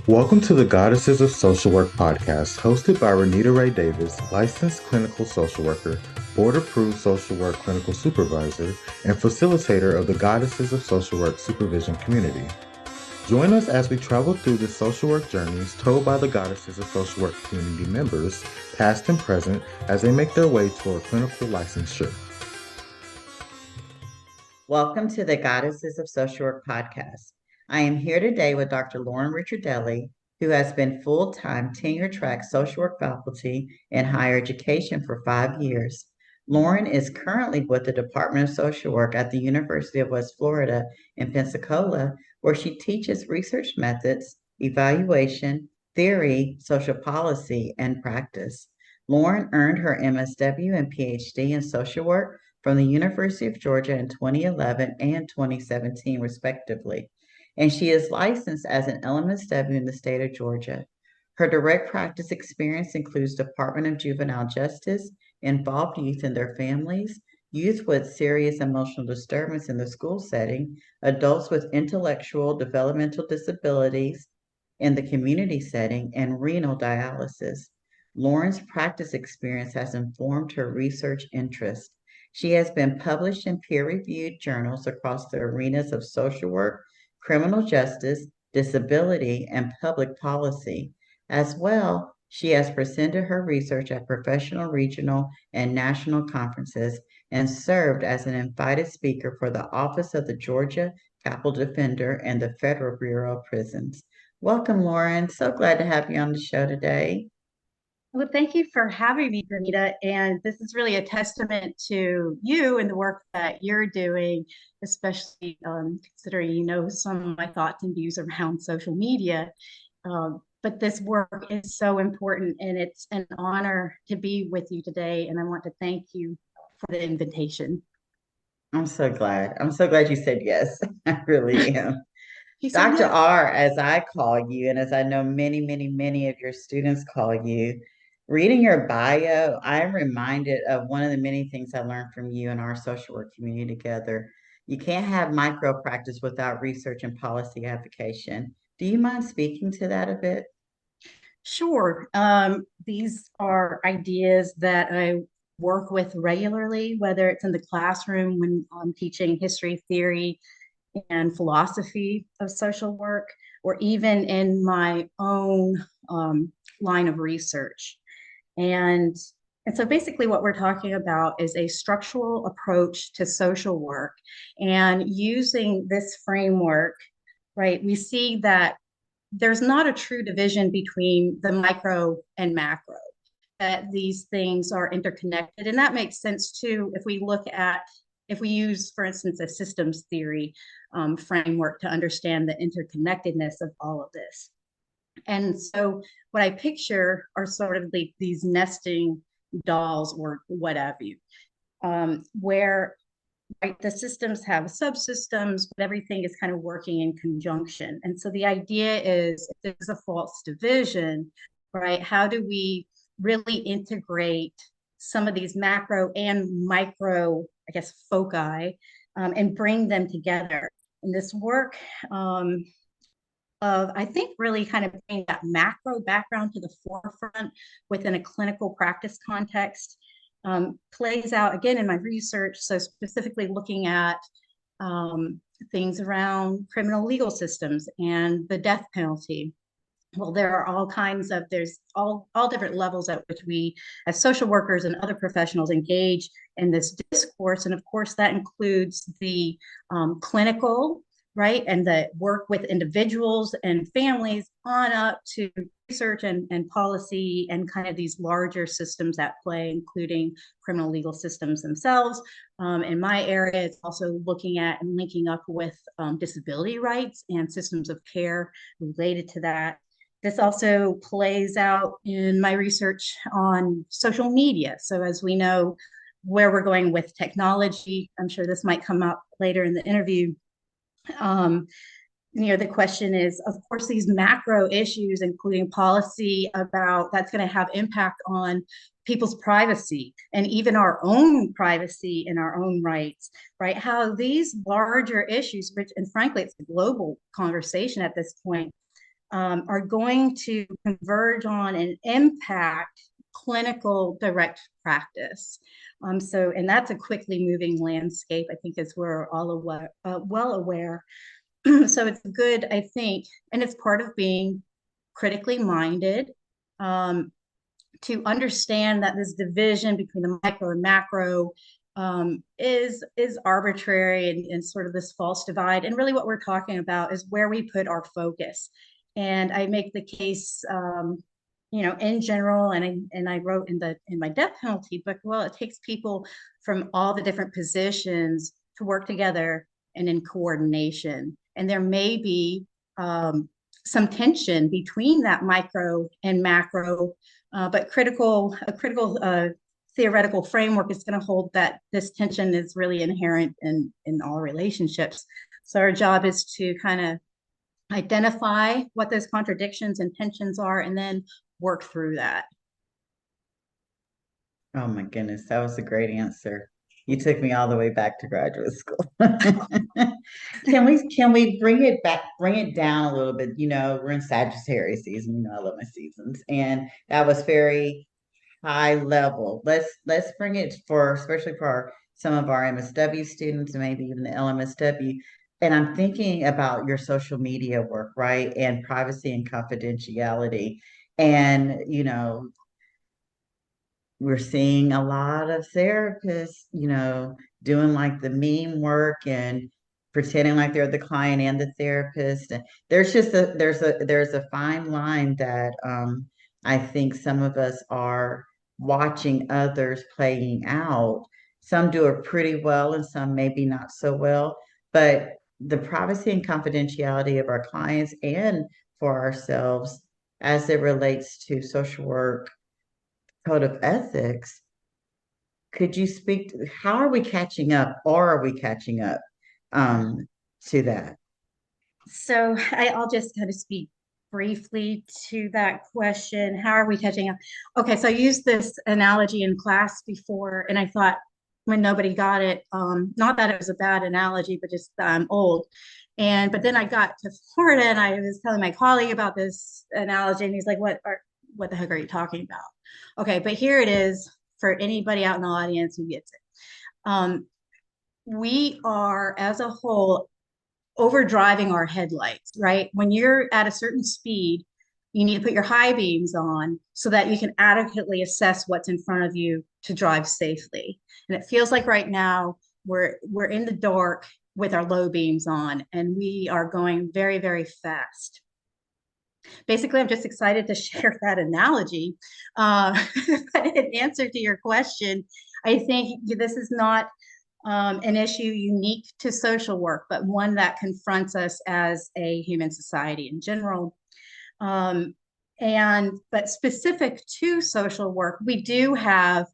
Welcome to the Goddesses of Social Work podcast, hosted by Renita Ray Davis, licensed clinical social worker, board-approved social work clinical supervisor, and facilitator of the Goddesses of Social Work supervision community. Join us as we travel through the social work journeys told by the Goddesses of Social Work community members, past and present, as they make their way toward clinical licensure. Welcome to the Goddesses of Social Work podcast. I am here today with Dr. Lauren Ricciardelli, who has been full-time tenure-track social work faculty in higher education for 5 years. Lauren is currently with the Department of Social Work at the University of West Florida in Pensacola, where she teaches research methods, evaluation, theory, social policy, and practice. Lauren earned her MSW and PhD in social work from the University of Georgia in 2011 and 2017, respectively, and she is licensed as an LMSW in the state of Georgia. Her direct practice experience includes Department of Juvenile Justice, involved youth and their families, youth with serious emotional disturbance in the school setting, adults with intellectual developmental disabilities in the community setting, and renal dialysis. Lauren's practice experience has informed her research interest. She has been published in peer-reviewed journals across the arenas of social work, criminal justice, disability, and public policy. As well, she has presented her research at professional, regional, and national conferences and served as an invited speaker for the Office of the Georgia Capital Defender and the Federal Bureau of Prisons. Welcome, Lauren. So glad to have you on the show today. Well, thank you for having me, Renita. And this is really a testament to you and the work that you're doing, especially considering you know some of my thoughts and views around social media. But this work is so important, and it's an honor to be with you today. And I want to thank you for the invitation. I'm so glad. I'm so glad you said yes. I really am. You said Dr. yes. R, as I call you, and as I know many of your students call you, reading your bio, I'm reminded of one of the many things I learned from you and our social work community together. You can't have micro practice without research and policy application. Do you mind speaking to that a bit? Sure. These are ideas that I work with regularly, whether it's in the classroom when I'm teaching history, theory, and philosophy of social work, or even in my own line of research. And, and so basically what we're talking about is a structural approach to social work. And using this framework, right, we see that there's not a true division between the micro and macro, that these things are interconnected. And that makes sense too if we look at, if we use, for instance, a systems theory framework to understand the interconnectedness of all of this. And so what I picture are sort of these nesting dolls or what have you, where right, the systems have subsystems, but everything is kind of working in conjunction. And so the idea is, if there's a false division, right, how do we really integrate some of these macro and micro, I guess, foci, and bring them together? And this work of, I think, really kind of bringing that macro background to the forefront within a clinical practice context plays out again in my research. So specifically looking at things around criminal legal systems and the death penalty. Well, there are all kinds of, there's all different levels at which we as social workers and other professionals engage in this discourse. And of course, that includes the clinical, right, and the work with individuals and families on up to research and policy and kind of these larger systems at play, including criminal legal systems themselves. In my area, it's also looking at and linking up with disability rights and systems of care related to that. This also plays out in my research on social media. So as we know where we're going with technology, I'm sure this might come up later in the interview. The question is, of course, these macro issues, including policy about that's going to have impact on people's privacy and even our own privacy and our own rights, right? How these larger issues, which, and frankly, it's a global conversation at this point, are going to converge on and impact clinical direct practice. And that's a quickly moving landscape, I think, as we're all aware, well aware. So it's good, I think, and it's part of being critically minded, to understand that this division between the micro and macro is arbitrary and sort of this false divide. And really what we're talking about is where we put our focus. And I make the case, in general, and I wrote in my death penalty book, well, it takes people from all the different positions to work together and in coordination. And there may be some tension between that micro and macro, but a critical theoretical framework is going to hold that this tension is really inherent in all relationships. So our job is to kind of identify what those contradictions and tensions are, and then work through that. Oh my goodness, that was a great answer. You took me all the way back to graduate school. Can we bring it back, bring it down a little bit? You know, we're in Sagittarius season, you know, I love my seasons. And that was very high level. Let's bring it for, especially for some of our MSW students and maybe even the LMSW. And I'm thinking about your social media work, right? And privacy and confidentiality. And, you know, we're seeing a lot of therapists, you know, doing like the meme work and pretending like they're the client and the therapist. And there's a fine line that I think some of us are watching others playing out. Some do it pretty well and some maybe not so well, but the privacy and confidentiality of our clients and for ourselves as it relates to social work code of ethics, could you speak to how are we catching up or are we catching up to that? So I'll just kind of speak briefly to that question. How are we catching up? Okay, so I used this analogy in class before, and I thought when nobody got it, not that it was a bad analogy, but just I'm old. But then I got to Florida and I was telling my colleague about this analogy, and he's like, what the heck are you talking about? Okay, but here it is for anybody out in the audience who gets it. We are, as a whole, overdriving our headlights, right? When you're at a certain speed, you need to put your high beams on so that you can adequately assess what's in front of you to drive safely. And it feels like right now we're in the dark with our low beams on, and we are going very, very fast. Basically, I'm just excited to share that analogy. But in answer to your question, I think this is not an issue unique to social work, but one that confronts us as a human society in general. But specific to social work, we do have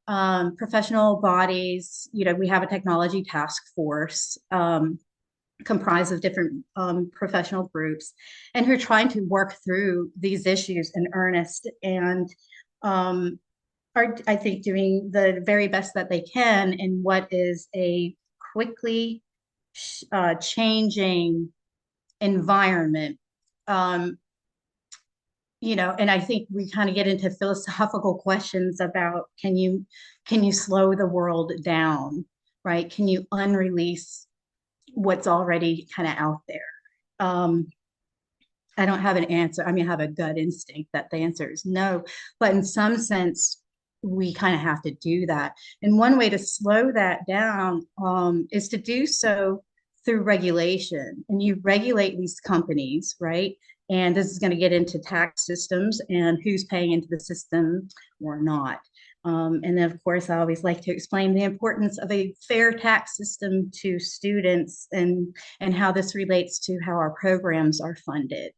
professional bodies. You know, we have a technology task force comprised of different professional groups, and who are trying to work through these issues in earnest and are, I think, doing the very best that they can in what is a quickly changing environment. And I think we kind of get into philosophical questions about can you slow the world down, right? Can you unrelease what's already kind of out there? I don't have an answer. I mean, I have a gut instinct that the answer is no, but in some sense, we kind of have to do that. And one way to slow that down is to do so through regulation. And you regulate these companies, right? And this is going to get into tax systems and who's paying into the system or not. And then, of course, I always like to explain the importance of a fair tax system to students and how this relates to how our programs are funded.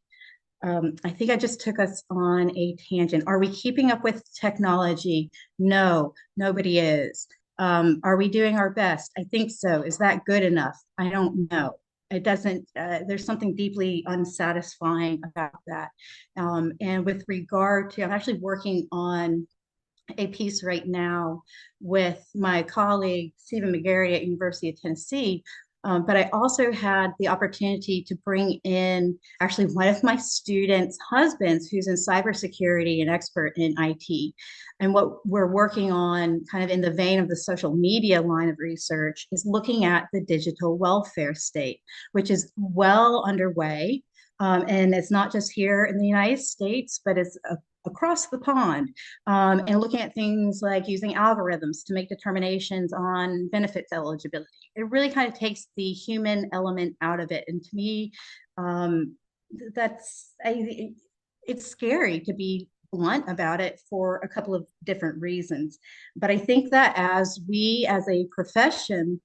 I think I just took us on a tangent. Are we keeping up with technology? No, nobody is. Are we doing our best? I think so. Is that good enough? I don't know. It doesn't, there's something deeply unsatisfying about that. And with regard to, I'm actually working on a piece right now with my colleague, Stephen McGarry at University of Tennessee, But I also had the opportunity to bring in actually one of my students' husbands who's in cybersecurity and expert in IT. And what we're working on, kind of in the vein of the social media line of research, is looking at the digital welfare state, which is well underway. And it's not just here in the United States, but it's across the pond, and looking at things like using algorithms to make determinations on benefits eligibility. It really kind of takes the human element out of it. And to me, it's scary, to be blunt about it, for a couple of different reasons. But I think that as we as a profession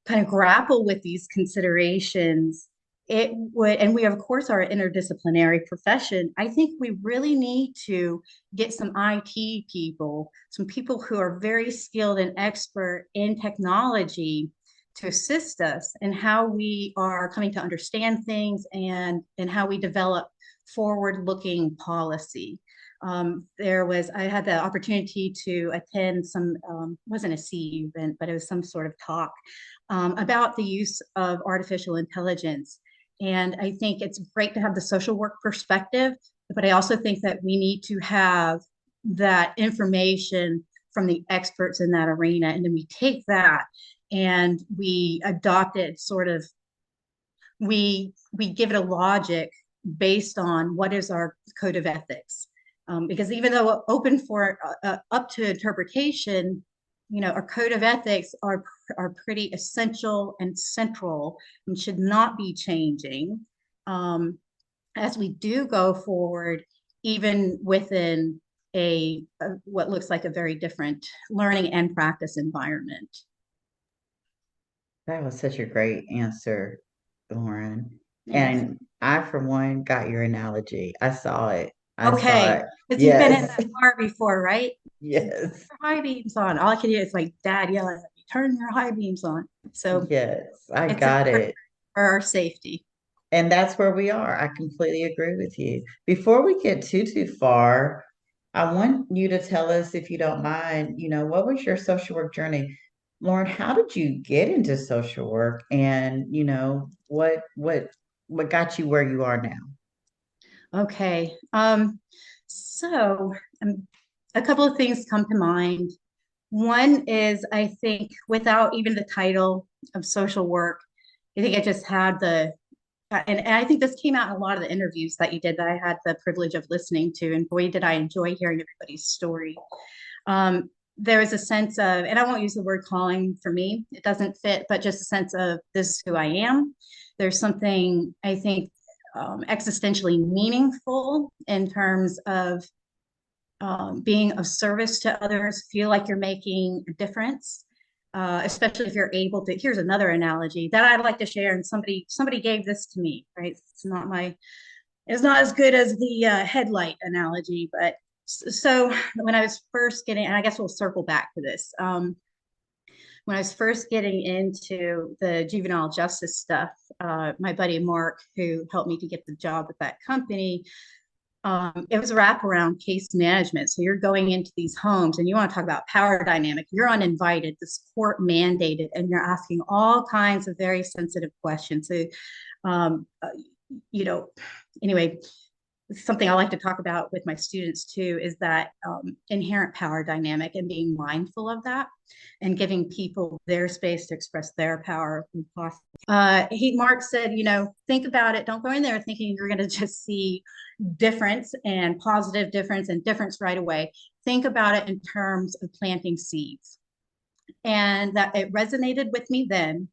kind of grapple with these considerations, it would, and we of course are an interdisciplinary profession, I think we really need to get some IT people, some people who are very skilled and expert in technology, to assist us in how we are coming to understand things, and how we develop forward-looking policy. I had the opportunity to attend some, wasn't a CE event, but it was some sort of talk about the use of artificial intelligence. And I think it's great to have the social work perspective, but I also think that we need to have that information from the experts in that arena. And then we take that and we adopt it, sort of, we give it a logic based on what is our code of ethics. Because even though open for up to interpretation, our code of ethics are pretty essential and central, and should not be changing as we do go forward, even within what looks like a very different learning and practice environment. That was such a great answer, Lauren. Yes. And I, for one, got your analogy. I saw it. I saw Okay, it. because you've been in Yes. that car before, right? Yes. High beams on. All I can hear is like dad yelling at me, turn your high beams on. So Yes. I it's got important it. for our safety. And that's where we are. I completely agree with you. Before we get too far, I want you to tell us, if you don't mind, what was your social work journey? Lauren, how did you get into social work, and what got you where you are now? Okay. So a couple of things come to mind. One is, I think, without even the title of social work, I think I just had and I think this came out in a lot of the interviews that you did, that I had the privilege of listening to. And boy, did I enjoy hearing everybody's story. There was a sense of, and I won't use the word calling for me, it doesn't fit, but just a sense of, this is who I am. There's something, I think, existentially meaningful in terms of being of service to others, feel like you're making a difference, especially if you're able to. Here's another analogy that I'd like to share, and somebody gave this to me, right? It's not as good as the headlight analogy, but so when I was first getting, and I guess we'll circle back to this, when I was first getting into the juvenile justice stuff, my buddy Mark, who helped me to get the job at that company, it was wraparound case management. So you're going into these homes, and you want to talk about power dynamic. You're uninvited, this court mandated, and you're asking all kinds of very sensitive questions. So, anyway, something I like to talk about with my students too is that inherent power dynamic, and being mindful of that, and giving people their space to express their power. Mark said, think about it. Don't go in there thinking you're going to just see difference, and positive difference, and difference right away. Think about it in terms of planting seeds. And that it resonated with me then,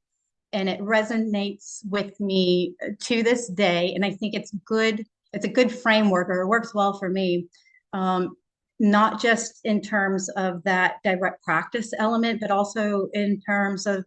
and it resonates with me to this day. And I think it's a good framework, or it works well for me. Not just in terms of that direct practice element, but also in terms of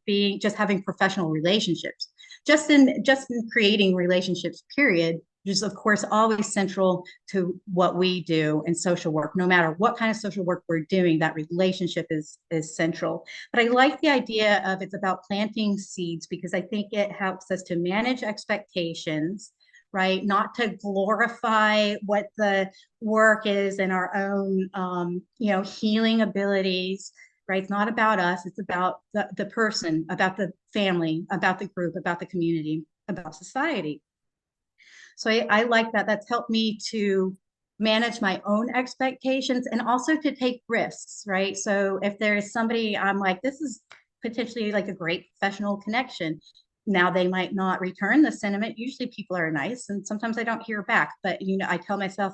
having professional relationships, just in creating relationships, period, which is of course always central to what we do in social work. No matter what kind of social work we're doing, that relationship is central. But I like the idea of, it's about planting seeds, because I think it helps us to manage expectations, right? Not to glorify what the work is and our own, healing abilities, right? It's not about us. It's about the person, about the family, about the group, about the community, about society. So I like that. That's helped me to manage my own expectations and also to take risks, right? So if there's somebody I'm like, this is potentially like a great professional connection. Now they might not return the sentiment. Usually people are nice and sometimes I don't hear back, but I tell myself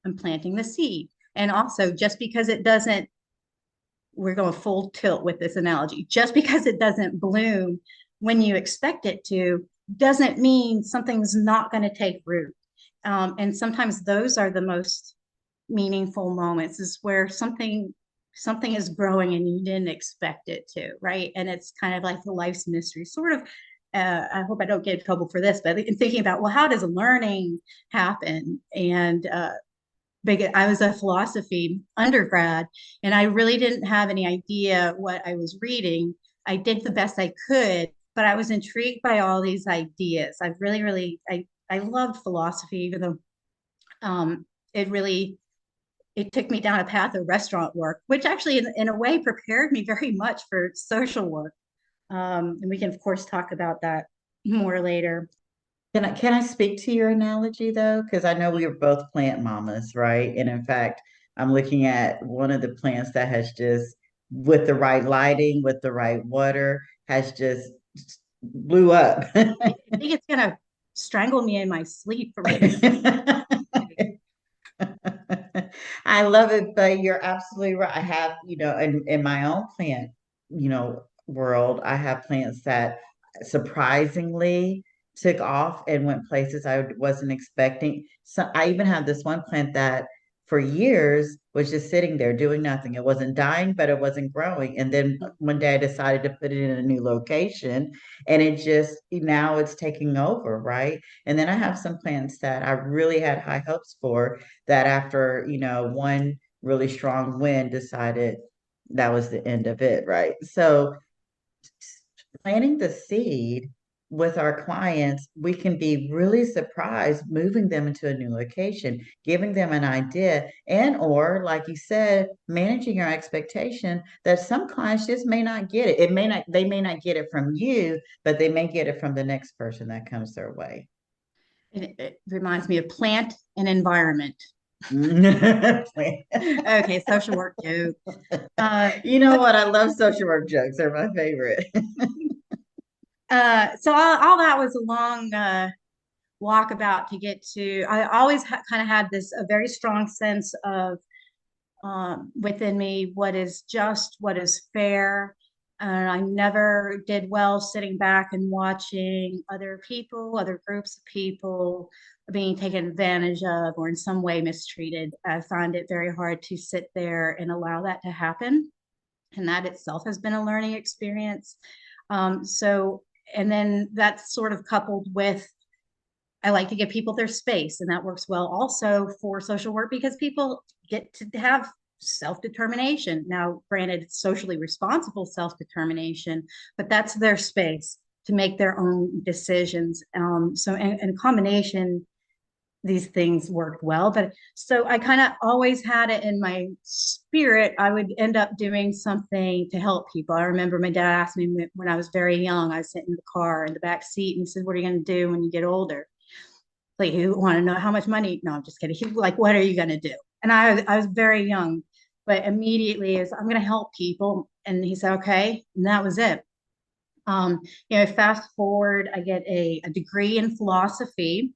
I'm planting the seed. And also just because it doesn't, we're going full tilt with this analogy, just because it doesn't bloom when you expect it to, doesn't mean something's not going to take root. And sometimes those are the most meaningful moments, is where something is growing and you didn't expect it to, right? And it's kind of like the life's mystery, sort of. I hope I don't get in trouble for this, but in thinking about, well, how does learning happen? And I was a philosophy undergrad, and I really didn't have any idea what I was reading. I did the best I could, but I was intrigued by all these ideas. I really, really, I loved philosophy, even though it really, it took me down a path of restaurant work, which actually in a way prepared me very much for social work. And we can of course talk about that more later. Can I speak to your analogy though? Because I know we are both plant mamas, right? And in fact, I'm looking at one of the plants that has just, with the right lighting, with the right water, has just blew up. I think it's gonna strangle me in my sleep for me. I love it, but you're absolutely right. I have, in my own plant, world, I have plants that surprisingly took off and went places I wasn't expecting. So I even have this one plant that for years was just sitting there doing nothing. It wasn't dying, but it wasn't growing. And then one day I decided to put it in a new location and it just, now it's taking over, right? And then I have some plants that I really had high hopes for that after, one really strong wind decided that was the end of it, right? So planting the seed with our clients, we can be really surprised moving them into a new location, giving them an idea, and or like you said, managing your expectation that some clients just may not get it. They may not get it from you, but they may get it from the next person that comes their way. It reminds me of plant and environment. Okay, Okay, social work joke. you know what? I love social work jokes. They're my favorite. So all that was a long walkabout to get to. I always kind of had this a very strong sense of within me what is just, what is fair. And I never did well sitting back and watching other people, other groups of people being taken advantage of or in some way mistreated. I find it very hard to sit there and allow that to happen. And that itself has been a learning experience. And then that's sort of coupled with, I like to give people their space, and that works well also for social work because people get to have self-determination. Now, granted, it's socially responsible self-determination, but that's their space to make their own decisions. So in combination, these things worked well. But so I kind of always had it in my spirit. I would end up doing something to help people. I remember my dad asked me when I was very young, I was sitting in the car in the back seat and he said, "What are you going to do when you get older?" Like, you want to know how much money? No, I'm just kidding. He was like, "What are you going to do?" And I was very young, but immediately is, "I'm going to help people." And he said, "Okay." And that was it. Fast forward, I get a degree in philosophy,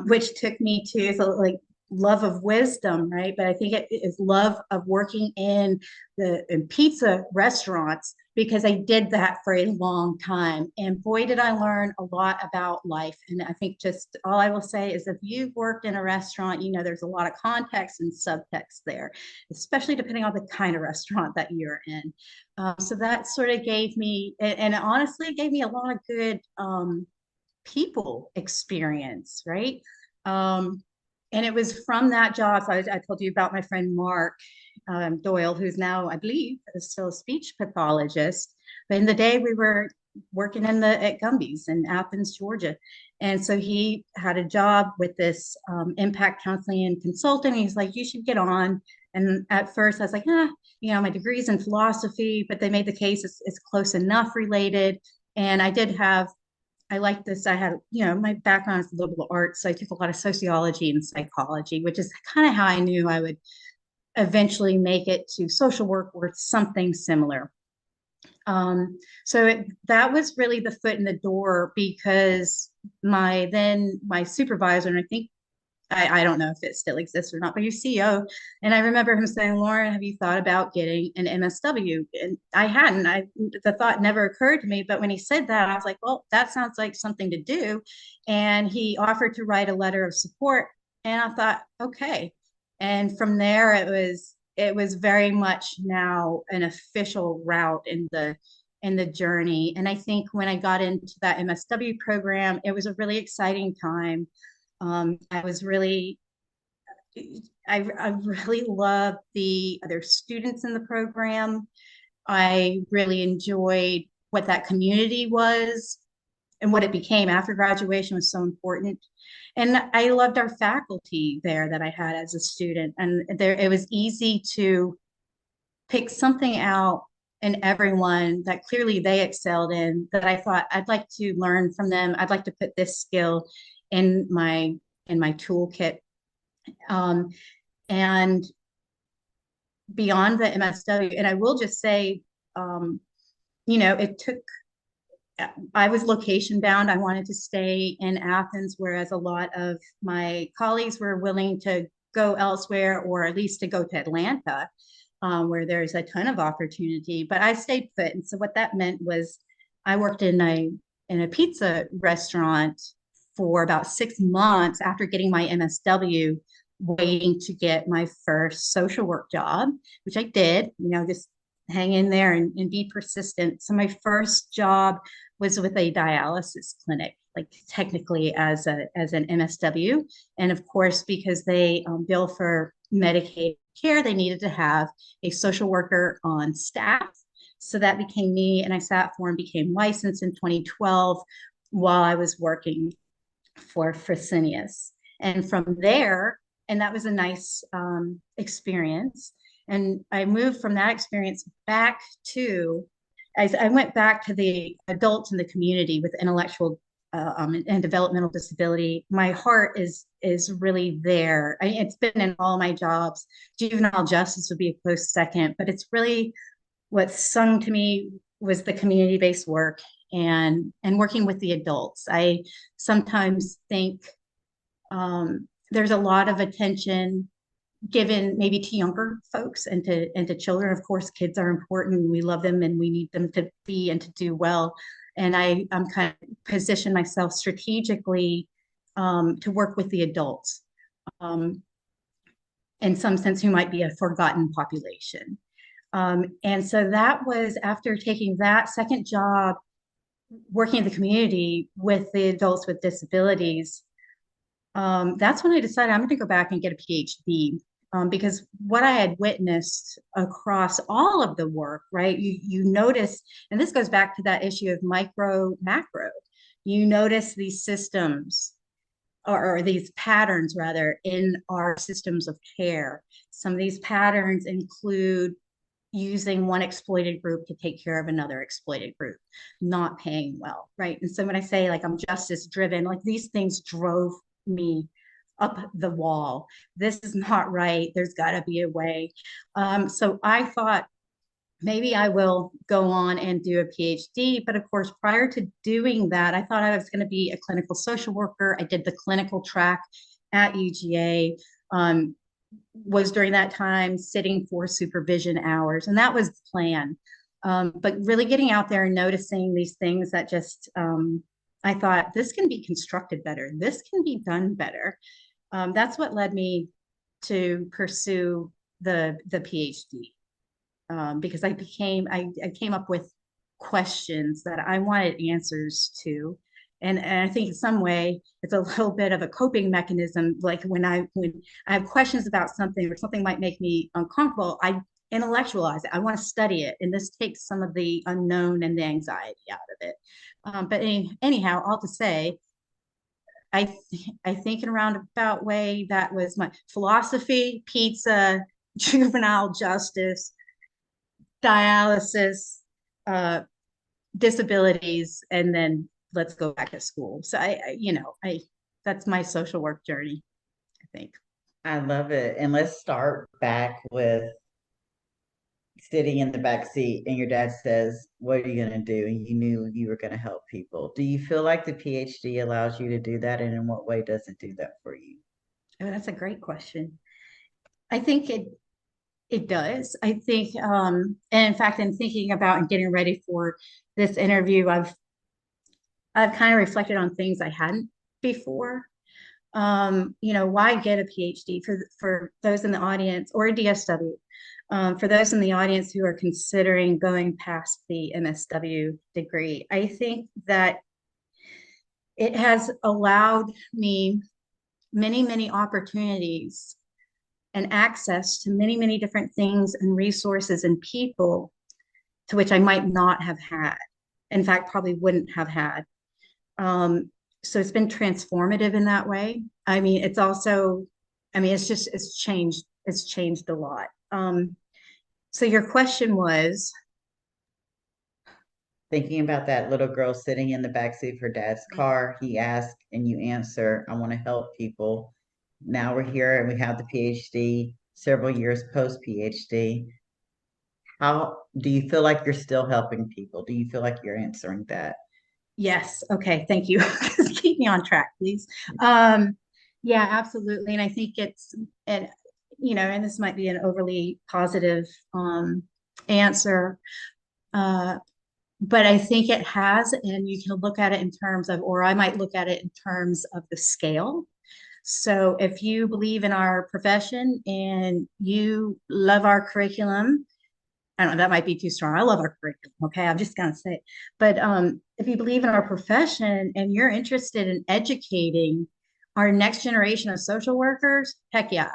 which took me to like love of wisdom, right? But I think it is love of working in pizza restaurants because I did that for a long time. And boy, did I learn a lot about life. And I think just all I will say is if you've worked in a restaurant, there's a lot of context and subtext there, especially depending on the kind of restaurant that you're in. So that sort of gave me, and honestly, it gave me a lot of good people experience, right? And it was from that job. So I told you about my friend Mark Doyle, who's now, I believe, is still a speech pathologist. But in the day, we were working at Gumby's in Athens, Georgia. And so he had a job with this impact counseling and consulting. He's like, "You should get on And at first I was like, my degree's in philosophy, but they made the case it's close enough related. And I like this. I had, my background is liberal arts, so I took a lot of sociology and psychology, which is kind of how I knew I would eventually make it to social work or something similar. That was really the foot in the door, because my supervisor, and I think I don't know if it still exists or not, but your CEO. And I remember him saying, Lauren, have you thought about getting an MSW? And I hadn't. The thought never occurred to me. But when he said that, I was like, well, that sounds like something to do. And he offered to write a letter of support. And I thought, okay. And from there, it was very much now an official route in the journey. And I think when I got into that MSW program, it was a really exciting time. I really loved the other students in the program. I really enjoyed what that community was, and what it became after graduation was so important. And I loved our faculty there that I had as a student. And it was easy to pick something out in everyone that clearly they excelled in, that I thought I'd like to learn from them. I'd like to put this skill in my toolkit. And beyond the MSW, and I will just say, I was location bound. I wanted to stay in Athens, whereas a lot of my colleagues were willing to go elsewhere, or at least to go to Atlanta, where there's a ton of opportunity. But I stayed put. And so what that meant was I worked in a pizza restaurant for about 6 months after getting my MSW, waiting to get my first social work job, which I did, just hang in there and be persistent. So my first job was with a dialysis clinic, like technically as an MSW. And of course, because they bill for Medicaid care, they needed to have a social worker on staff. So that became me, and I sat for and became licensed in 2012 while I was working for Fresenius. And from there, and that was a nice experience. And I moved from that experience back to, I went back to the adults in the community with intellectual and developmental disability. My heart is really there. It's been in all my jobs. Juvenile justice would be a close second, but it's really what sung to me was the community-based work and working with the adults. I sometimes think there's a lot of attention given maybe to younger folks and to children. Of course, kids are important. We love them and we need them to be and to do well. And I'm kind of position myself strategically to work with the adults, in some sense, who might be a forgotten population. And so that was after taking that second job, working in the community with the adults with disabilities. That's when I decided I'm going to go back and get a PhD. Because what I had witnessed across all of the work, right, you notice, and this goes back to that issue of micro, macro, you notice these systems or these patterns rather in our systems of care. Some of these patterns include using one exploited group to take care of another exploited group, not paying well, right? And so when I say like I'm justice driven, like these things drove me up the wall. This is not right. There's got to be a way. So I thought maybe I will go on and do a PhD. But of course, prior to doing that, I thought I was going to be a clinical social worker. I did the clinical track at UGA. Was during that time sitting for supervision hours, and that was the plan. But really getting out there and noticing these things that just, I thought this can be constructed better. This can be done better. That's what led me to pursue the PhD, because I came up with questions that I wanted answers to. And I think in some way it's a little bit of a coping mechanism. Like when I have questions about something or something might make me uncomfortable, I intellectualize it. I want to study it. And this takes some of the unknown and the anxiety out of it. But anyhow, all to say, I think in a roundabout way, that was my philosophy, pizza, juvenile justice, dialysis, uh, disabilities, and then let's go back to school. So I that's my social work journey, I think. I love it. And let's start back with sitting in the back seat and your dad says, "What are you going to do?" And you knew you were going to help people. Do you feel like the PhD allows you to do that? And in what way does it do that for you? Oh, that's a great question. I think it does. I think, and in fact, in thinking about and getting ready for this interview, I've kind of reflected on things I hadn't before. Why get a PhD for those in the audience, or a DSW? For those in the audience who are considering going past the MSW degree, I think that it has allowed me many, many opportunities and access to many, many different things and resources and people to which I might not have had. In fact, probably wouldn't have had. So it's been transformative in that way. I mean, it's also, I mean, it's changed a lot. So your question was, Thinking about that little girl sitting in the backseat of her dad's car, he asked and you answer, "I want to help people." Now we're here and we have the PhD, several years post PhD. How do you feel like you're still helping people? Do you feel like you're answering that? yes, okay, thank you. Keep me on track, please. Yeah, absolutely. And I think and and this might be an overly positive answer, uh, but I think it has, and you can look at it in terms of, or I might look at it in terms of the scale. So if you believe in our profession and you love our curriculum, I don't know, that might be too strong. I love our curriculum. Okay. I'm just going to say it. But if you believe in our profession and you're interested in educating our next generation of social workers, heck yeah.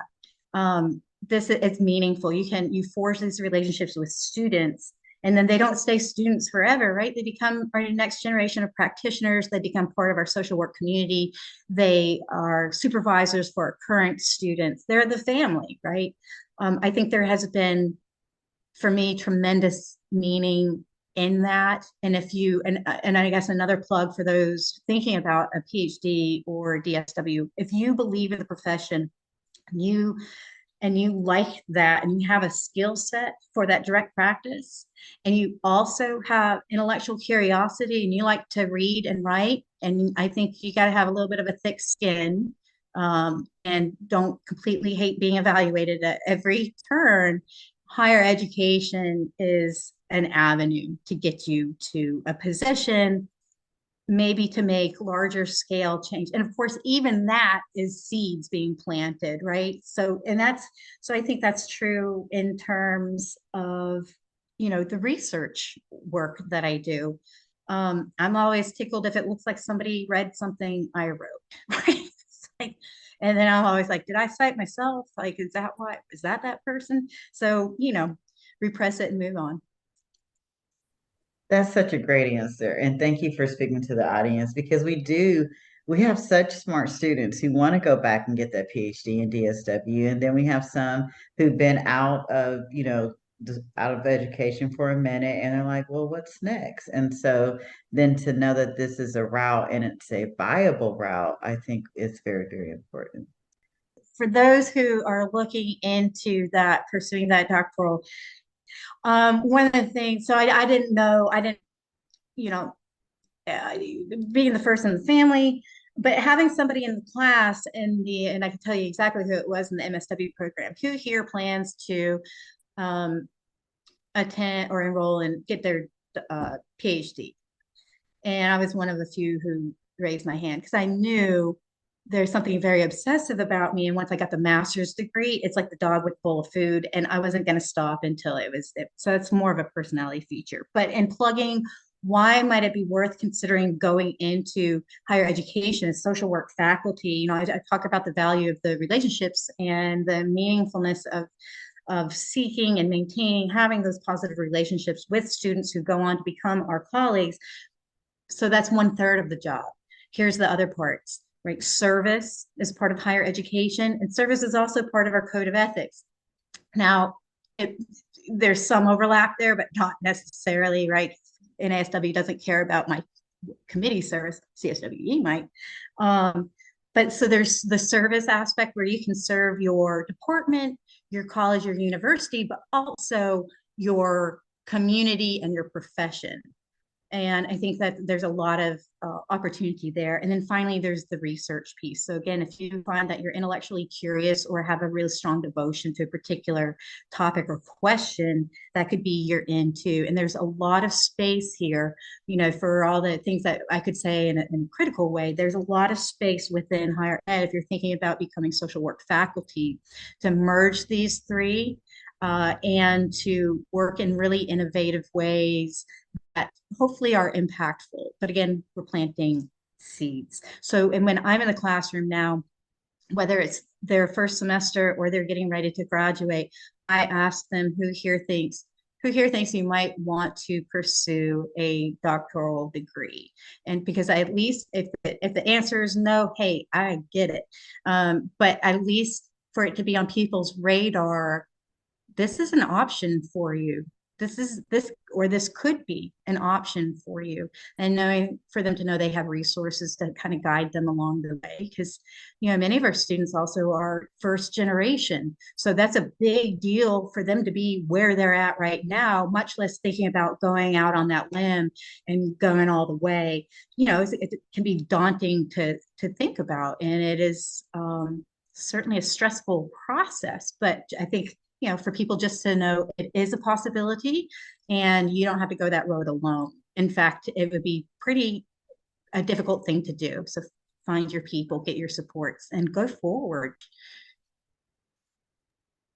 It's meaningful. You forge these relationships with students, and then they don't stay students forever, right? They become our next generation of practitioners. They become part of our social work community. They are supervisors for our current students. They're the family, right? I think there has been, for me, tremendous meaning in that. And and I guess another plug for those thinking about a PhD or DSW, if you believe in the profession, you you like that, and you have a skill set for that direct practice, and you also have intellectual curiosity, and you like to read and write, and I think you got to have a little bit of a thick skin, and don't completely hate being evaluated at every turn. Higher education is an avenue to get you to a position, maybe to make larger scale change. And of course, even that is seeds being planted, right? So I think that's true in terms of, the research work that I do. I'm always tickled if it looks like somebody read something I wrote, right? And then I'm always like, did I cite myself? Like, is that person? So, repress it and move on. That's such a great answer. And thank you for speaking to the audience because we have such smart students who want to go back and get that PhD in DSW. And then we have some who've been out of education for a minute and they're like, well, what's next? And so then to know that this is a route and it's a viable route, I think is very, very important. For those who are looking into that, pursuing that doctoral, one of the things, so I didn't know, you know, uh, being the first in the family, but having somebody in the class and I can tell you exactly who it was in the MSW program, who here plans to um, attend or enroll and get their PhD. And I was one of the few who raised my hand because I knew there's something very obsessive about me. And once I got the master's degree, it's like the dog with bowl of food, and I wasn't going to stop until it was it. So it's more of a personality feature. But in plugging, why might it be worth considering going into higher education as social work faculty? I talk about the value of the relationships and the meaningfulness of seeking and maintaining, having those positive relationships with students who go on to become our colleagues. So that's 1/3 of the job. Here's the other parts, right? Service is part of higher education, and service is also part of our code of ethics. Now, it, there's some overlap there, but not necessarily, right? NASW doesn't care about my committee service, CSWE might. But so there's the service aspect where you can serve your department, your college, your university, but also your community and your profession. And I think that there's a lot of opportunity there. And then finally, there's the research piece. So again, if you find that you're intellectually curious or have a really strong devotion to a particular topic or question, that could be your into. And there's a lot of space here, you know, for all the things that I could say in a critical way. There's a lot of space within higher ed if you're thinking about becoming social work faculty to merge these three and to work in really innovative ways that hopefully are impactful. But again, we're planting seeds. So, and when I'm in the classroom now, whether it's their first semester or they're getting ready to graduate, I ask them who here thinks you might want to pursue a doctoral degree. And because at least if the answer is no, hey, I get it. But at least for it to be on people's radar, this is an option for you. This could be an option for you, and knowing for them to know they have resources to kind of guide them along the way. Because, you know, many of our students also are first generation. So that's a big deal for them to be where they're at right now, much less thinking about going out on that limb and going all the way. You know, it can be daunting to think about. And it is certainly a stressful process, but I think, you know, for people just to know it is a possibility and you don't have to go that road alone. In fact, it would be a difficult thing to do. So find your people, get your supports, and go forward.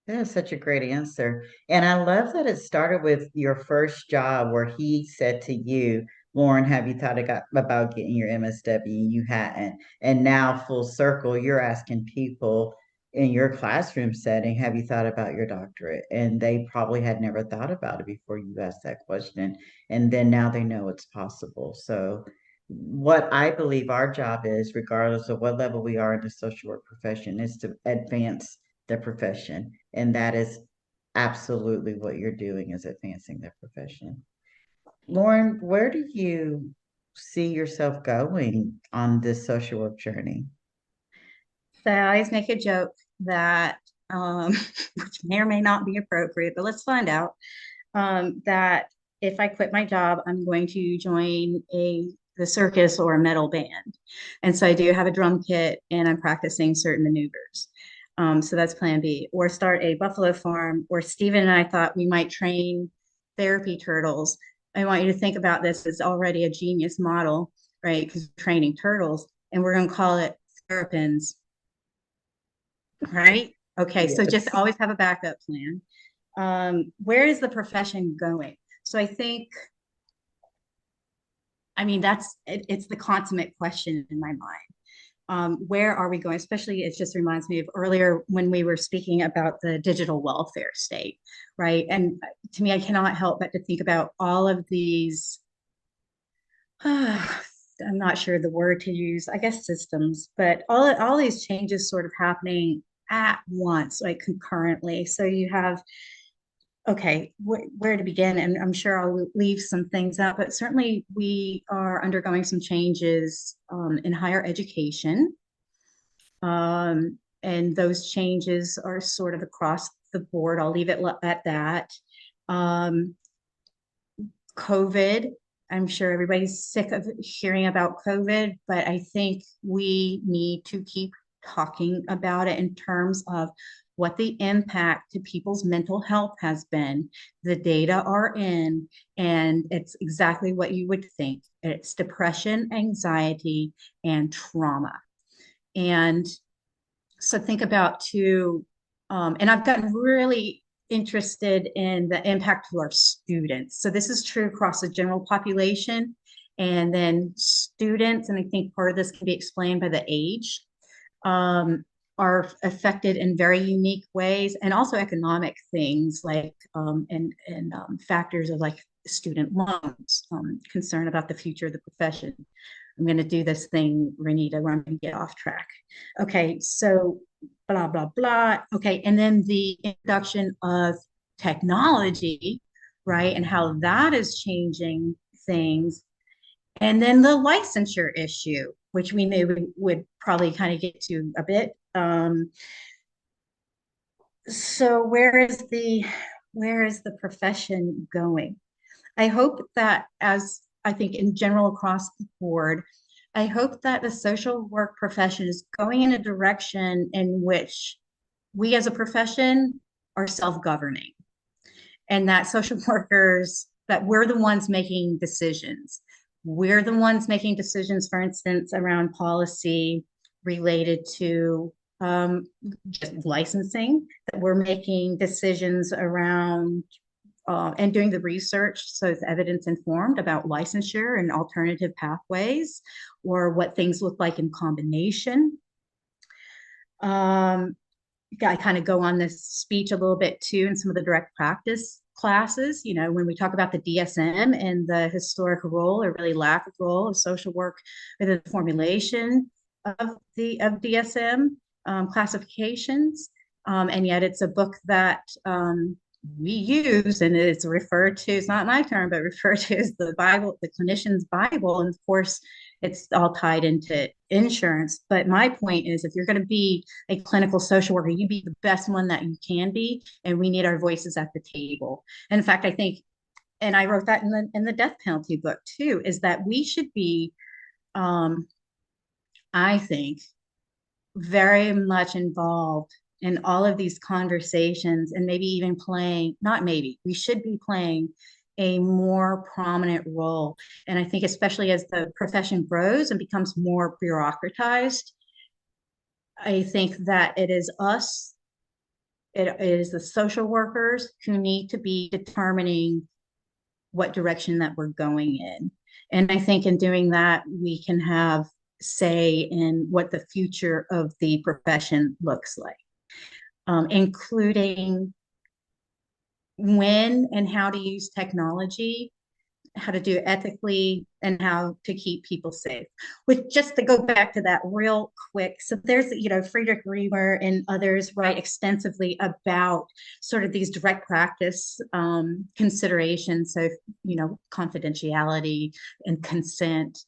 That is such a great answer. And I love that it started with your first job where he said to you, Lauren, have you thought about getting your MSW? And you hadn't. And now, full circle, you're asking people in your classroom setting, have you thought about your doctorate? And they probably had never thought about it before you asked that question. And then now they know it's possible. So, what I believe our job is, regardless of what level we are in the social work profession, is to advance the profession. And that is absolutely what you're doing, is advancing their profession. Lauren, where do you see yourself going on this social work journey? So I always make a joke that, which may or may not be appropriate, but let's find out, that if I quit my job, I'm going to join the circus or a metal band. And so I do have a drum kit and I'm practicing certain maneuvers. So that's plan B. Or start a buffalo farm, or Stephen and I thought we might train therapy turtles. I want you to think about this as already a genius model, right? Because training turtles, and we're going to call it Terrapins, right? Okay, so just Yes. always have a backup plan. Where is the profession going? So I think, I mean, it's the consummate question in my mind. Where are we going? Especially, it just reminds me of earlier when we were speaking about the digital welfare state, right? And to me, I cannot help but to think about all of these, I'm not sure the word to use, I guess systems, but all these changes sort of happening at once, like concurrently. So you have, okay, where to begin? And I'm sure I'll leave some things out, but certainly we are undergoing some changes in higher education. And those changes are sort of across the board. I'll leave it at that. COVID, I'm sure everybody's sick of hearing about COVID, but I think we need to keep talking about it in terms of what the impact to people's mental health has been. The data are in, and it's exactly what you would think. It's depression, anxiety, and trauma. And so think about too, and I've gotten really interested in the impact to our students. So this is true across the general population, and then students, and I think part of this can be explained by the age, are affected in very unique ways, and also economic things like and factors of like student loans, concern about the future of the profession. I'm going to do this thing, Renita, where I'm going to get off track. Okay, so blah, blah, blah. Okay. And then the introduction of technology, right? And how that is changing things. And then the licensure issue, which we knew we would probably kind of get to a bit. So where is the profession going? I hope that, as I think in general across the board, I hope that the social work profession is going in a direction in which we as a profession are self-governing, and that social workers, that we're the ones making decisions. We're the ones making decisions, for instance, around policy related to just licensing, that we're making decisions around and doing the research so it's evidence informed about licensure and alternative pathways, or what things look like in combination. I kind of go on this speech a little bit too in some of the direct practice classes. You know, when we talk about the DSM and the historic role or really lack of role of social work within the formulation of DSM classifications, and yet it's a book that we use, and it's referred to, it's not my term, but referred to as the Bible, the clinician's Bible. And of course, it's all tied into insurance. But my point is, if you're going to be a clinical social worker, you be the best one that you can be. And we need our voices at the table. And in fact, I think, and I wrote that in the death penalty book too, is that we should be, I think, very much involved in all of these conversations, and maybe even playing, not maybe, we should be playing a more prominent role. And I think especially as the profession grows and becomes more bureaucratized, I think that it is us, it is the social workers who need to be determining what direction that we're going in. And I think in doing that, we can have say in what the future of the profession looks like, including when and how to use technology, how to do it ethically, and how to keep people safe. With just to go back to that real quick, so there's, you know, Friedrich Reamer and others write extensively about sort of these direct practice considerations. So, you know, confidentiality and consent.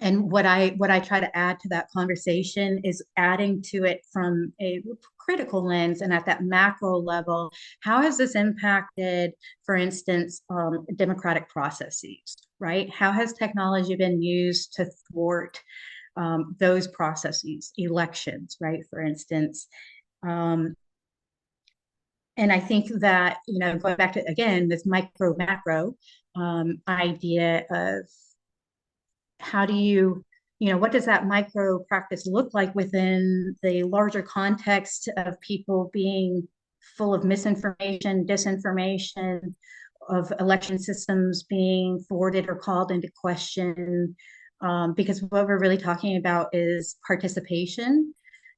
And what I try to add to that conversation is adding to it from a critical lens and at that macro level. How has this impacted, for instance, democratic processes, right? How has technology been used to thwart those processes, elections, right? For instance. And I think that, you know, going back to, again, this micro macro idea of how do you, you know, what does that micro practice look like within the larger context of people being full of misinformation, disinformation, of election systems being thwarted or called into question? Because what we're really talking about is participation,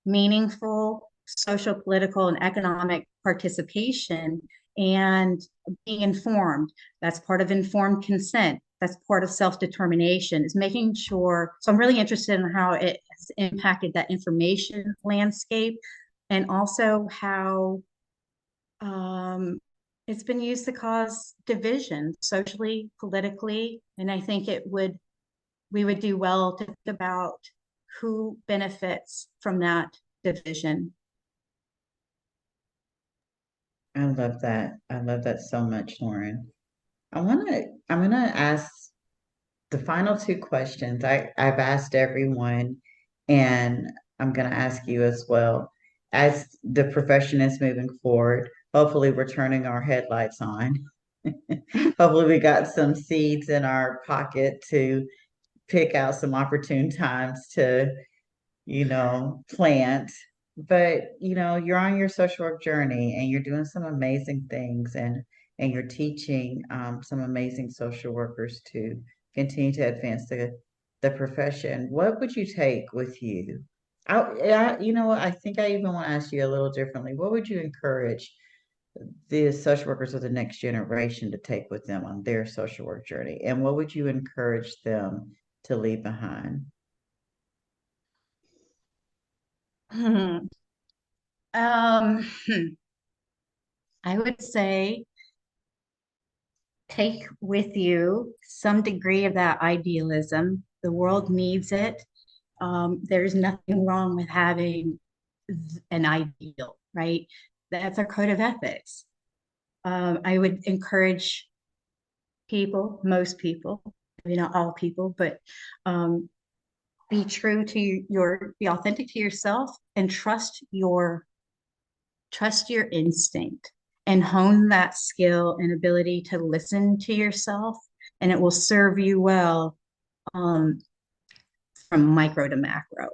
meaningful social, political, and economic participation, and being informed. That's part of informed consent. That's part of self-determination, is making sure. So I'm really interested in how it has impacted that information landscape, and also how it's been used to cause division socially, politically. And I think we would do well to think about who benefits from that division. I love that. I love that so much, Lauren. I'm gonna ask the final two questions. I've asked everyone, and I'm gonna ask you as well. As the profession is moving forward, hopefully we're turning our headlights on. Hopefully we got some seeds in our pocket to pick out some opportune times to, you know, plant. But, you know, you're on your social work journey and you're doing some amazing things, and you're teaching some amazing social workers to continue to advance the profession. What would you take with you? You know, I think I even want to ask you a little differently. What would you encourage the social workers of the next generation to take with them on their social work journey? And what would you encourage them to leave behind? Hmm. Um, hmm. I would say take with you some degree of that idealism. The world needs it. There's nothing wrong with having an ideal, right? That's our code of ethics. I would encourage people, most people, maybe not all people, but um, be true to be authentic to yourself and trust your instinct and hone that skill and ability to listen to yourself, and it will serve you well um, from micro to macro.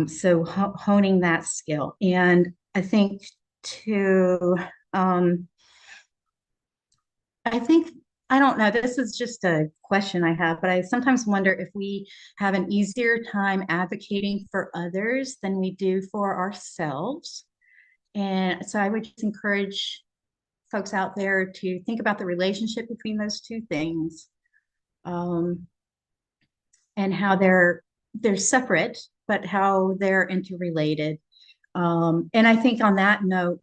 So honing that skill. And I think to, um, I think, I don't know, this is just a question I have, but I sometimes wonder if we have an easier time advocating for others than we do for ourselves. And so I would just encourage folks out there to think about the relationship between those two things, um, and how they're separate, but how they're interrelated. And I think on that note,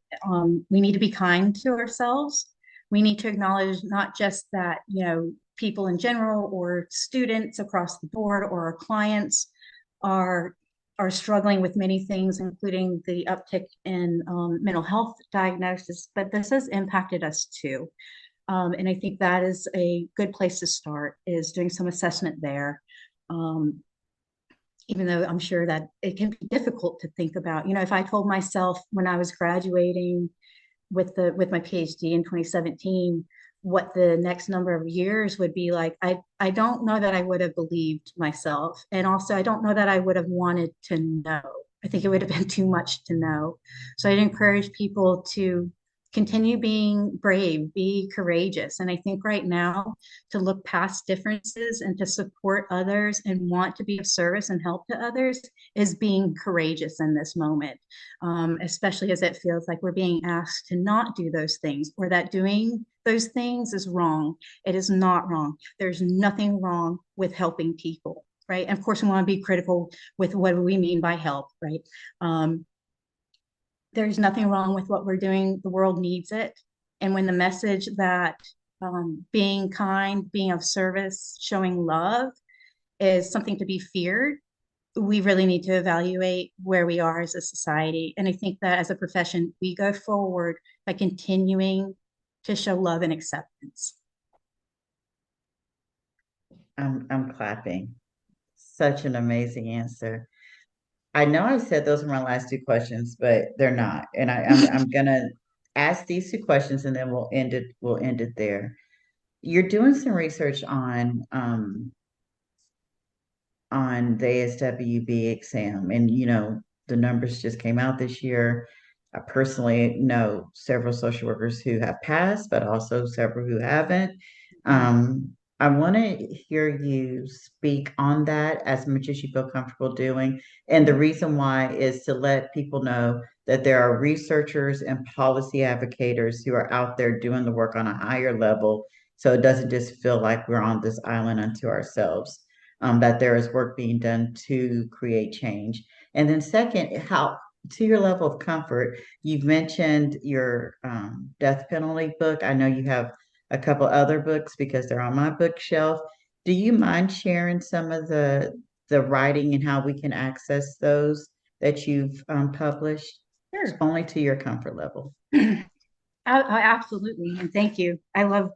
we need to be kind to ourselves. We need to acknowledge not just that, people in general or students across the board or our clients are are struggling with many things, including the uptick in mental health diagnosis, but this has impacted us too. And I think that is a good place to start, is doing some assessment there. Um, Even though I'm sure that it can be difficult to think about. If I told myself when I was graduating with my PhD in 2017 what the next number of years would be like, I don't know that I would have believed myself. And also I don't know that I would have wanted to know. I think it would have been too much to know. So I'd encourage people to continue being brave, be courageous. And I think right now, to look past differences and to support others and want to be of service and help to others is being courageous in this moment, especially as it feels like we're being asked to not do those things, or that doing those things is wrong. It is not wrong. There's nothing wrong with helping people, right? And of course, we want to be critical with what do we mean by help, right? There's nothing wrong with what we're doing. The world needs it. And when the message that being kind, being of service, showing love is something to be feared, we really need to evaluate where we are as a society. And I think that as a profession, we go forward by continuing to show love and acceptance. I'm clapping. Such an amazing answer. I know I said those were my last two questions, but they're not. And I'm gonna ask these two questions and then we'll end it there. You're doing some research on the ASWB exam, and the numbers just came out this year. I personally know several social workers who have passed, but also several who haven't. I want to hear you speak on that as much as you feel comfortable doing. And the reason why is to let people know that there are researchers and policy advocates who are out there doing the work on a higher level. So it doesn't just feel like we're on this island unto ourselves, that there is work being done to create change. And then second, how to your level of comfort, you've mentioned your death penalty book. I know you have a couple other books because they're on my bookshelf. Do you mind sharing some of the writing and how we can access those that you've published? Sure. Only to your comfort level. Absolutely, and thank you. I love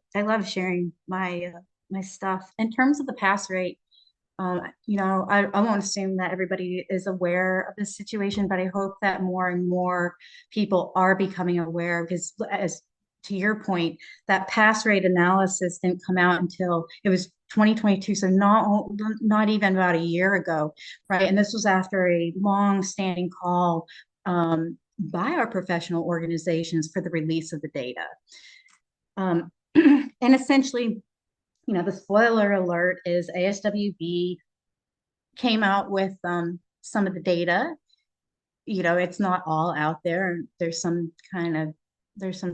sharing my stuff. In terms of the pass rate, I won't assume that everybody is aware of this situation, but I hope that more and more people are becoming aware, because as to your point, that pass rate analysis didn't come out until it was 2022, so not even about a year ago, right? And this was after a long standing call by our professional organizations for the release of the data. And essentially, the spoiler alert is ASWB came out with some of the data. It's not all out there. There's some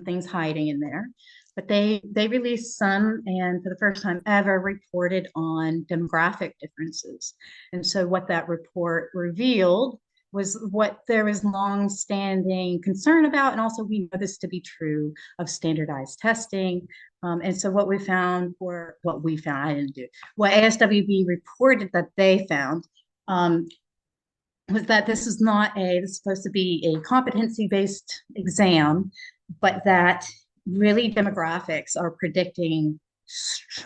things hiding in there, but they released some, and for the first time ever reported on demographic differences. And so what that report revealed was what there was long-standing concern about, and also we know this to be true of standardized testing. And so what we found, I didn't do, what ASWB reported that they found was that this is supposed to be a competency-based exam, but that really demographics are predicting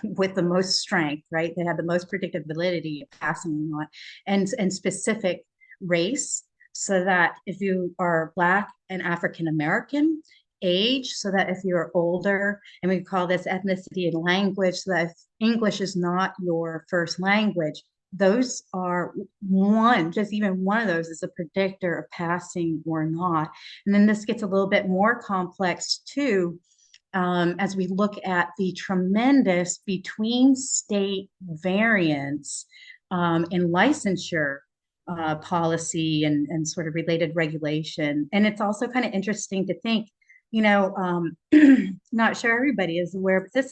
with the most strength, right? They have the most predictive validity of passing or not, and specific race, so that if you are Black and African American, age, so that if you're older, and we call this ethnicity and language, so that if English is not your first language, those are even one of those is a predictor of passing or not. And then this gets a little bit more complex too, as we look at the tremendous between state variance in licensure policy and sort of related regulation. And it's also kind of interesting to think, not sure everybody is aware, but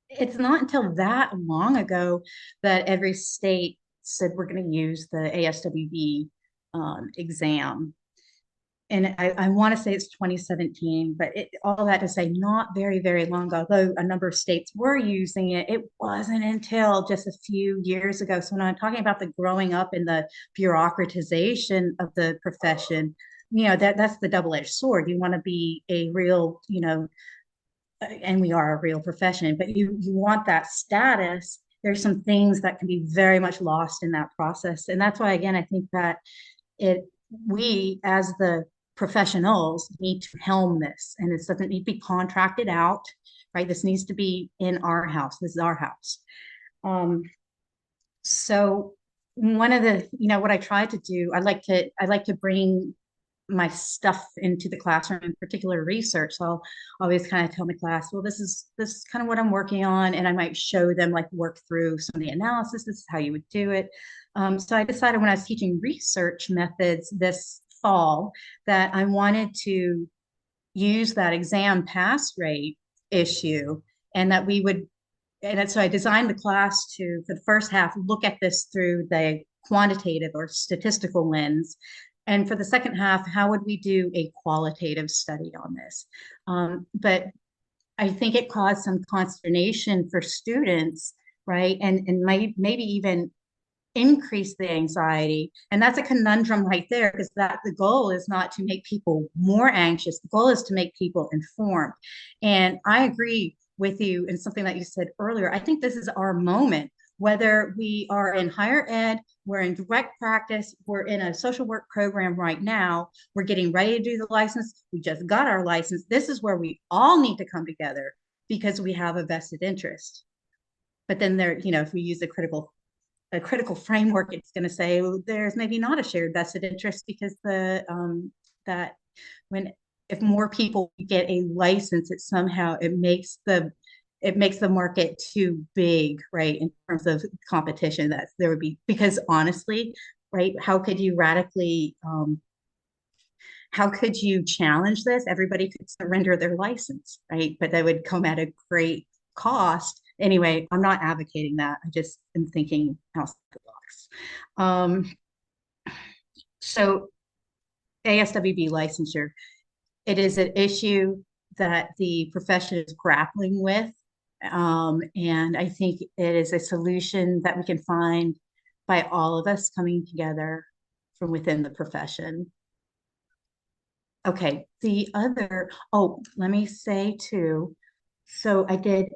it's not until that long ago that every state said we're going to use the ASWB exam. And I want to say it's 2017, but all that to say, not very, very long ago, although a number of states were using it, it wasn't until just a few years ago. So when I'm talking about the growing up and the bureaucratization of the profession, that's the double-edged sword. You want to be a real, and we are a real profession, but you want that status. There's some things that can be very much lost in that process. And that's why, again, I think that we as the professionals need to helm this, and it doesn't need to be contracted out, right? This needs to be in our house. This is our house. So one of the, what I try to do, I like to bring my stuff into the classroom, in particular research. So I'll always kind of tell my class, well, this is kind of what I'm working on. And I might show them, like, work through some of the analysis. This is how you would do it. So I decided when I was teaching research methods this fall that I wanted to use that exam pass rate issue, and that we would, and so I designed the class to, for the first half, look at this through the quantitative or statistical lens. And for the second half, how would we do a qualitative study on this? But I think it caused some consternation for students, right? And maybe even increase the anxiety. And that's a conundrum right there, because the goal is not to make people more anxious. The goal is to make people informed. And I agree with you in something that you said earlier. I think this is our moment, whether we are in higher ed, we're in direct practice, we're in a social work program right now, we're getting ready to do the license, we just got our license. This is where we all need to come together because we have a vested interest. But then if we use a critical framework, it's going to say, well, there's maybe not a shared vested interest, because if more people get a license, it makes the market too big, right? In terms of competition, that there would be, because honestly, right, how could you challenge this? Everybody could surrender their license, right? But that would come at a great cost. Anyway, I'm not advocating that. I just am thinking outside the box. So ASWB licensure, it is an issue that the profession is grappling with. And I think it is a solution that we can find by all of us coming together from within the profession. Okay, let me say too, so I did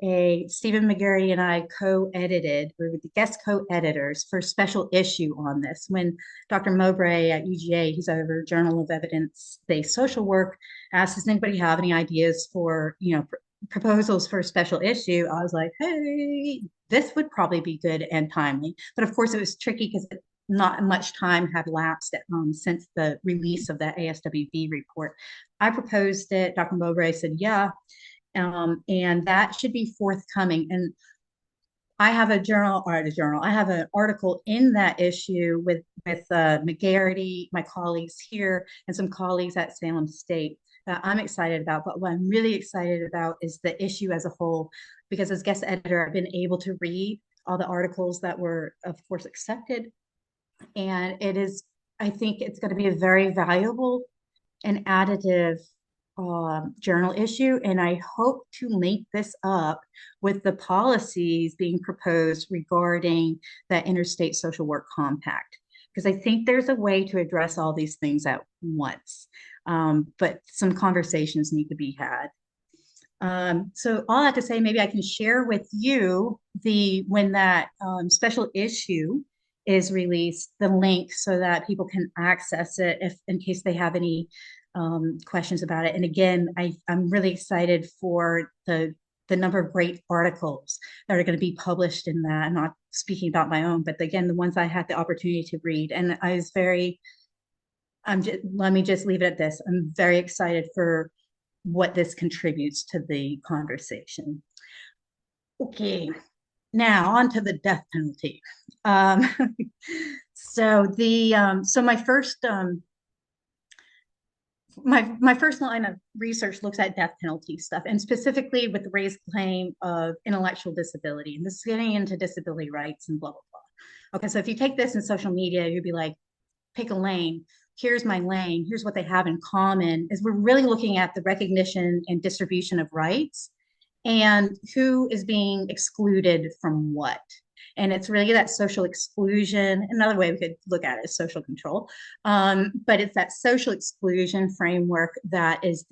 Stephen McGarry and I we were the guest co-editors for a special issue on this. When Dr. Mowbray at UGA, he's over Journal of Evidence-Based Social Work, asked, does anybody have any ideas for, proposals for a special issue? I was like, hey, this would probably be good and timely. But of course it was tricky because not much time had lapsed since the release of that ASWB report. I proposed it. Dr. Mowbray said, yeah. And that should be forthcoming. And I have I have an article in that issue with McGarity, my colleagues here, and some colleagues at Salem State that I'm excited about. But what I'm really excited about is the issue as a whole, because as guest editor, I've been able to read all the articles that were, of course, accepted. And it is I think it's going to be a very valuable and additive journal issue. And I hope to link this up with the policies being proposed regarding that interstate social work compact, because I think there's a way to address all these things at once. But some conversations need to be had. So all I have to say, maybe I can share with you when that special issue is released, the link so that people can access it if in case they have any questions about it. And again, I'm really excited for the number of great articles that are going to be published in that. I'm not speaking about my own, but again, the ones I had the opportunity to read. And let me just leave it at this. I'm very excited for what this contributes to the conversation. Okay, now on to the death penalty. So my first line of research looks at death penalty stuff, and specifically with the raised claim of intellectual disability. And this is getting into disability rights and blah, blah, blah. Okay, so if you take this in social media, you'd be like, pick a lane. Here's my lane. Here's what they have in common, is we're really looking at the recognition and distribution of rights and who is being excluded from what. And it's really that social exclusion. Another way we could look at it is social control. But it's that social exclusion framework that is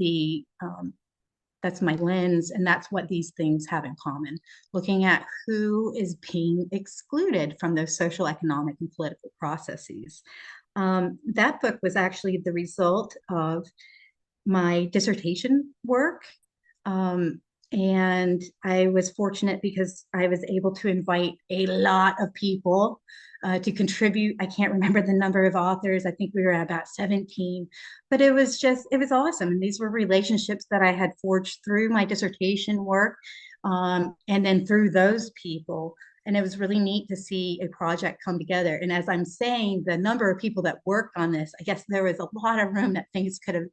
that's my lens, and that's what these things have in common. Looking at who is being excluded from those social, economic, and political processes. That book was actually the result of my dissertation work. And I was fortunate because I was able to invite a lot of people to contribute. I can't remember the number of authors. I think we were at about 17, but it was awesome. And these were relationships that I had forged through my dissertation work, and then through those people. And it was really neat to see a project come together. And as I'm saying, the number of people that worked on this, I guess there was a lot of room that things could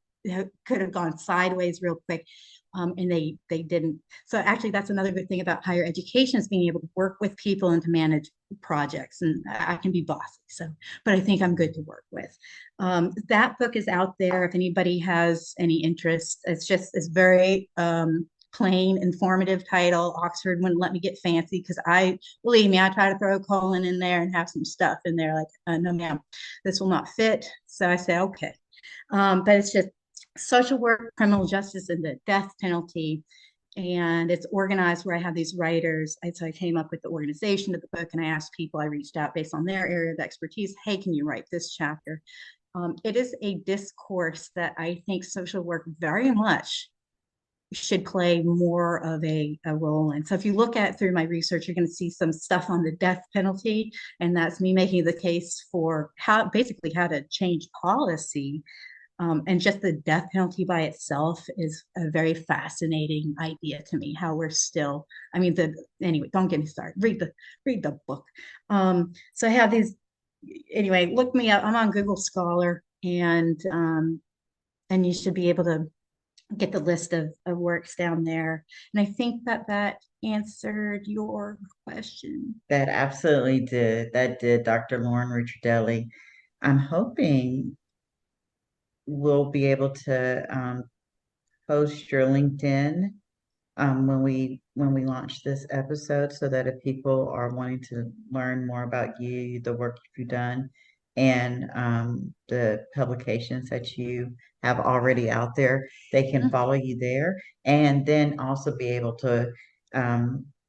have gone sideways real quick. And they didn't. So actually, that's another good thing about higher education, is being able to work with people and to manage projects. And I can be bossy, but I think I'm good to work with. That book is out there if anybody has any interest. It's very plain, informative title. Oxford wouldn't let me get fancy because believe me, I try to throw a colon in there and have some stuff in there like, no ma'am, this will not fit. So I say, okay. But it's just social work, criminal justice, and the death penalty. And it's organized where I have these writers. So I came up with the organization of the book, and I asked people, I reached out based on their area of expertise. Hey, can you write this chapter? It is a discourse that I think social work very much should play more of a role in. So if you look at through my research, you're going to see some stuff on the death penalty, and that's me making the case for how to change policy. And just the death penalty by itself is a very fascinating idea to me. How we're still, anyway, don't get me started. Read the book. So I have these. Anyway, look me up. I'm on Google Scholar, and you should be able to get the list of works down there. And I think that answered your question. That absolutely did. That did, Dr. Lauren Ricciardelli. I'm hoping we'll be able to post your LinkedIn when we launch this episode, so that if people are wanting to learn more about you, the work you've done, and the publications that you have already out there, they can follow you there, and then also be able to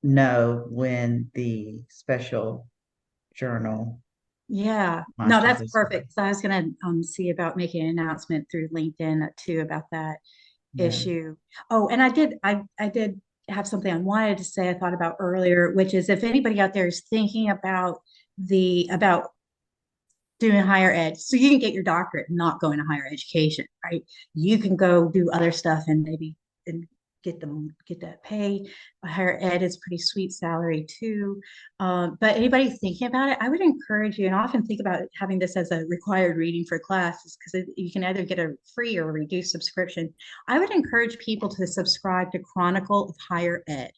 know when the special journal. Yeah, no, that's perfect. So I was going to see about making an announcement through LinkedIn too about that issue. Oh, and I did have something I wanted to say I thought about earlier, which is if anybody out there is thinking about doing higher ed, so you can get your doctorate and not go into higher education, right? You can go do other stuff and maybe get that pay. Higher ed is pretty sweet salary too. But anybody thinking about it, I would encourage you, and often think about having this as a required reading for classes, because you can either get a free or a reduced subscription. I would encourage people to subscribe to Chronicle of Higher Ed.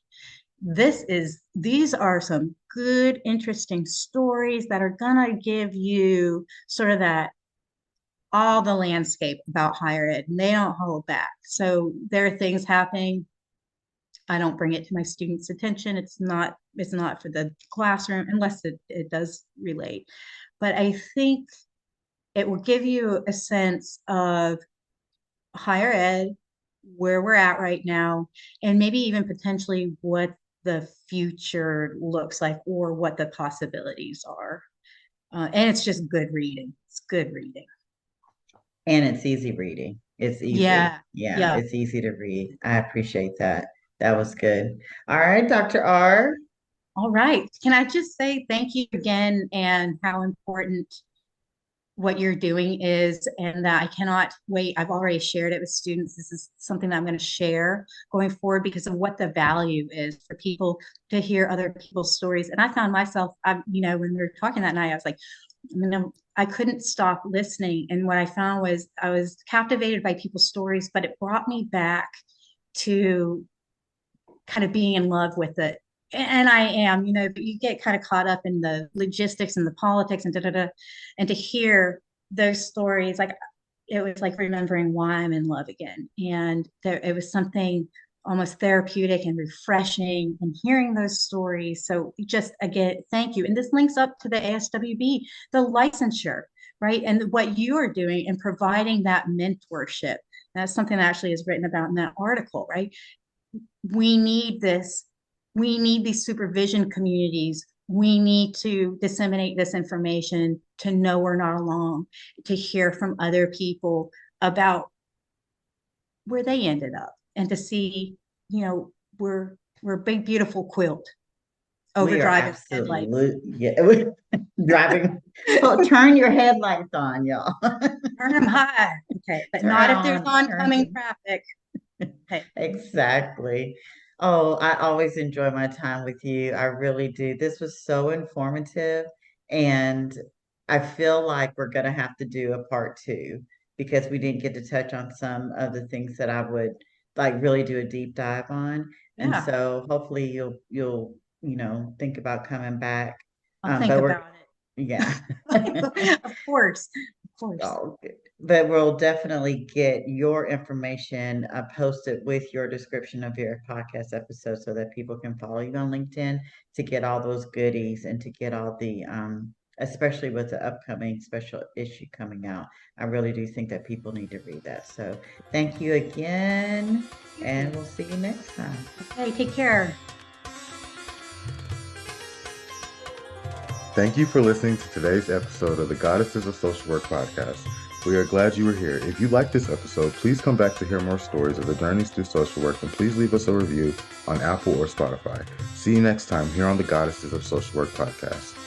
These are some good, interesting stories that are gonna give you sort of that all the landscape about higher ed, and they don't hold back. So there are things happening. I don't bring it to my students' attention. It's not for the classroom unless it does relate. But I think it will give you a sense of higher ed, where we're at right now, and maybe even potentially what the future looks like or what the possibilities are. And it's just good reading. It's good reading. And it's easy reading. It's easy. Yeah. It's easy to read. I appreciate that. That was good. All right, Dr. R. All right. Can I just say thank you again, and how important what you're doing is, and that I cannot wait. I've already shared it with students. This is something that I'm going to share going forward because of what the value is for people to hear other people's stories. And I found myself, when we were talking that night, I was like, I couldn't stop listening. And what I found was I was captivated by people's stories, but it brought me back to kind of being in love with it. And I am, but you get kind of caught up in the logistics and the politics and and to hear those stories, like it was like remembering why I'm in love again. And it was something almost therapeutic and refreshing and hearing those stories. So just again, thank you. And this links up to the ASWB, the licensure, right? And what you are doing and providing that mentorship. That's something that actually is written about in that article, right? We need this. We need these supervision communities. We need to disseminate this information to know we're not alone, to hear from other people about where they ended up, and to see, we're a big, beautiful quilt over driving headlights. Yeah, driving. So turn your headlights on, y'all. Turn them high. Okay, but not if there's oncoming traffic. Okay. Exactly. Oh, I always enjoy my time with you. I really do. This was so informative, and I feel like we're going to have to do a part 2 because we didn't get to touch on some of the things that I would like really do a deep dive on. And Yeah. so hopefully you'll think about coming back. I'll think about it. Yeah. Of course. Oh, but we'll definitely get your information posted with your description of your podcast episode so that people can follow you on LinkedIn to get all those goodies and to get all the, especially with the upcoming special issue coming out. I really do think that people need to read that. So thank you again, and we'll see you next time. Okay, take care. Thank you for listening to today's episode of the Goddesses of Social Work podcast. We are glad you were here. If you liked this episode, please come back to hear more stories of the journeys through social work, and please leave us a review on Apple or Spotify. See you next time here on the Goddesses of Social Work podcast.